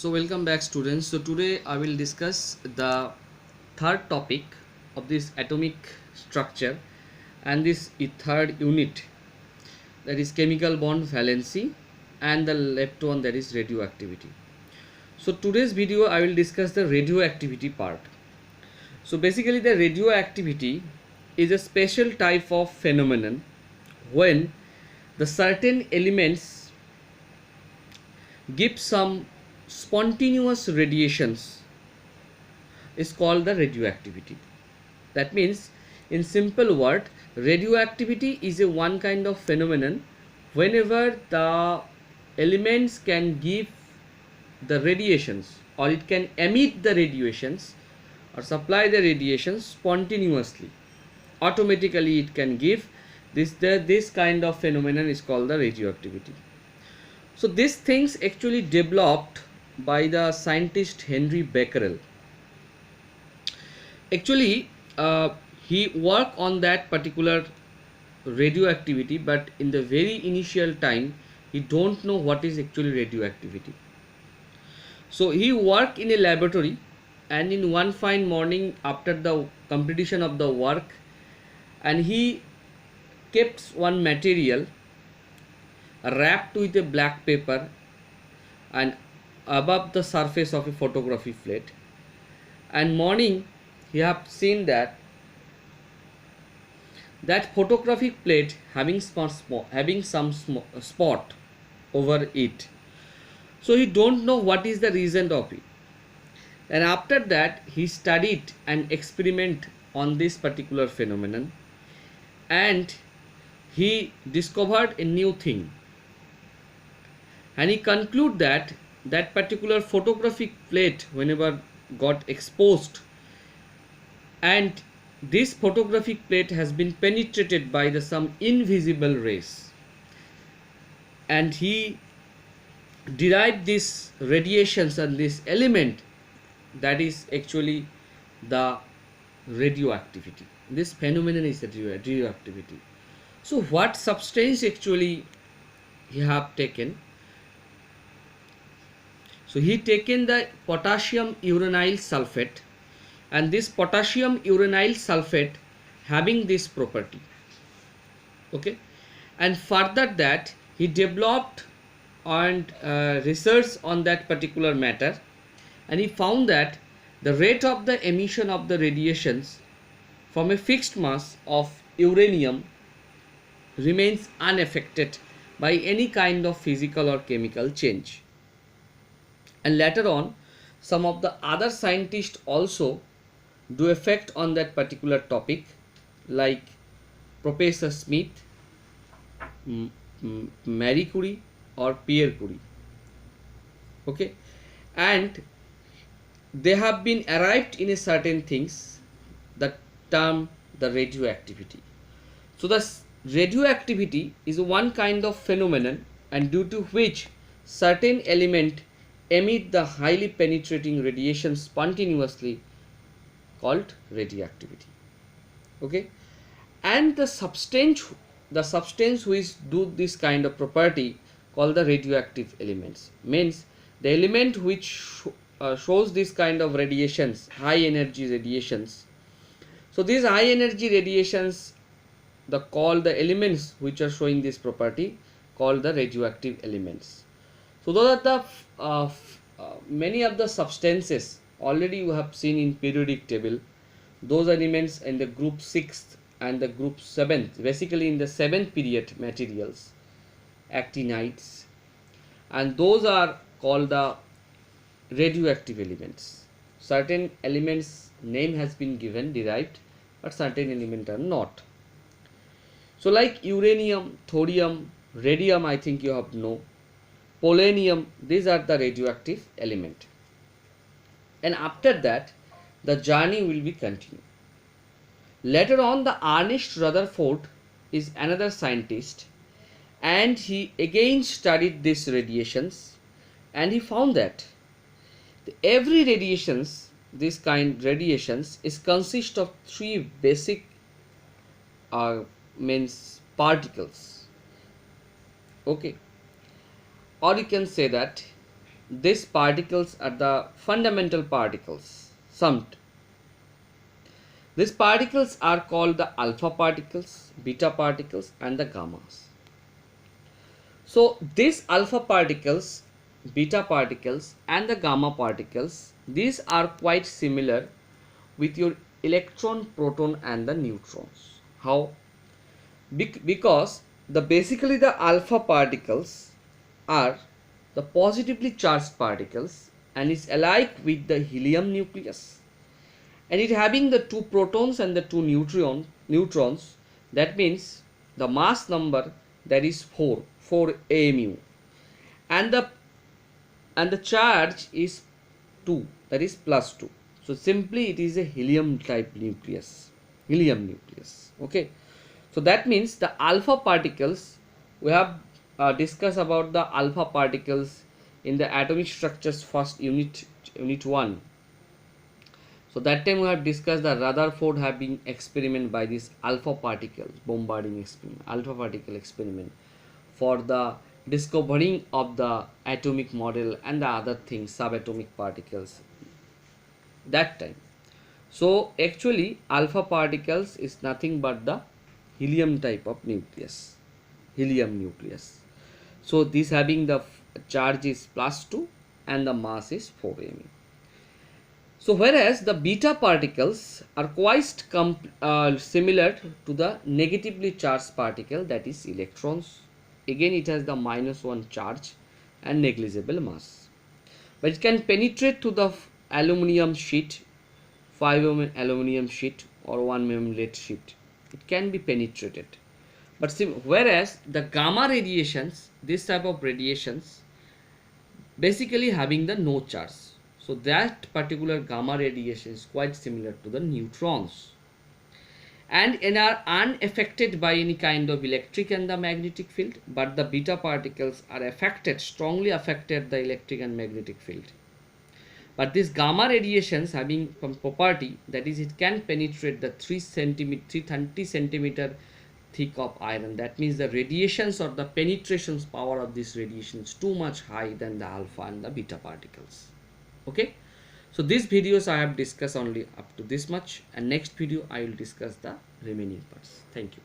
So welcome back students. So today I will discuss the third topic of this atomic structure and this third unit, that is chemical bond valency, and the left one, that is radioactivity. So today's video I will discuss the radioactivity part. So basically the radioactivity is a special type of phenomenon when the certain elements give some spontaneous radiations is called the radioactivity. That means, in simple word, radioactivity is a one kind of phenomenon whenever the elements can give the radiations, or it can emit the radiations or supply the radiations spontaneously. Automatically it can give this kind of phenomenon is called the radioactivity. So these things actually developed by the scientist Henry Becquerel. Actually, he worked on that particular radioactivity, but in the very initial time, he don't know what is actually radioactivity. So he worked in a laboratory, and in one fine morning after the completion of the work, and he kept one material wrapped with a black paper and above the surface of a photography plate, and morning he have seen that photographic plate having some spot over it. So he don't know what is the reason of it, and after that he studied and experiment on this particular phenomenon, and he discovered a new thing, and he conclude that particular photographic plate whenever got exposed, and this photographic plate has been penetrated by some invisible rays, and he derived these radiations and this element, that is actually the radioactivity. This phenomenon is the radioactivity. So what substance actually he have taken? So he taken the potassium uranyl sulfate, and this potassium uranyl sulfate having this property. Okay, and further that he developed and research on that particular matter, and he found that the rate of the emission of the radiations from a fixed mass of uranium remains unaffected by any kind of physical or chemical change. And later on, some of the other scientists also do effect on that particular topic, like Professor Smith, Marie Curie, or Pierre Curie. Okay, and they have been arrived in a certain things, the term the radioactivity. So the radioactivity is one kind of phenomenon, and due to which certain element emit the highly penetrating radiation spontaneously, called radioactivity. Okay, and the substance which do this kind of property called the radioactive elements, means the element which shows this kind of radiations, high energy radiations. So these high energy radiations, the elements which are showing this property, called the radioactive elements. So those are the many of the substances already you have seen in periodic table. Those elements in the group 6th and the group 7th, basically in the 7th period materials, actinides, and those are called the radioactive elements. Certain elements name has been given, derived, but certain elements are not. So like uranium, thorium, radium, I think you have know, polonium, these are the radioactive element. And after that the journey will be continued. Later on, the Ernest Rutherford is another scientist, and he again studied these radiations, and he found that every radiations, this kind radiations, is consist of three basic means particles. Okay, or you can say that these particles are the fundamental particles summed. These particles are called the alpha particles, beta particles, and the gammas. So these alpha particles, beta particles, and the gamma particles, these are quite similar with your electron, proton, and the neutrons. How? Because basically the alpha particles are the positively charged particles and is alike with the helium nucleus, and it having the two protons and the two neutrons. That means the mass number, that is 4 AMU, and the charge is 2, that is plus 2. So simply it is a helium type nucleus, okay. So that means the alpha particles, we have discussed about the alpha particles in the atomic structures first unit 1. So that time we have discussed the Rutherford have been experiment by this alpha particles bombarding experiment, alpha particle experiment, for the discovering of the atomic model and the other things, subatomic particles that time. So actually alpha particles is nothing but the helium type of nucleus, helium nucleus. So this having the charge is plus 2 and the mass is 4 MeV. So whereas the beta particles are quite similar to the negatively charged particle, that is electrons. Again it has the -1 charge and negligible mass. But it can penetrate to the aluminum sheet, 5 mm aluminum sheet or 1 mm lead sheet. It can be penetrated. But whereas the gamma radiations, this type of radiations, basically having the no charge. So that particular gamma radiation is quite similar to the neutrons, and are unaffected by any kind of electric and the magnetic field, but the beta particles are affected, strongly affected the electric and magnetic field. But these gamma radiations having some property, that is it can penetrate the 330 centimeter thick of iron. That means the radiations or the penetration power of this radiation is too much high than the alpha and the beta particles. Okay, so these videos I have discussed only up to this much, and next video I will discuss the remaining parts. Thank you.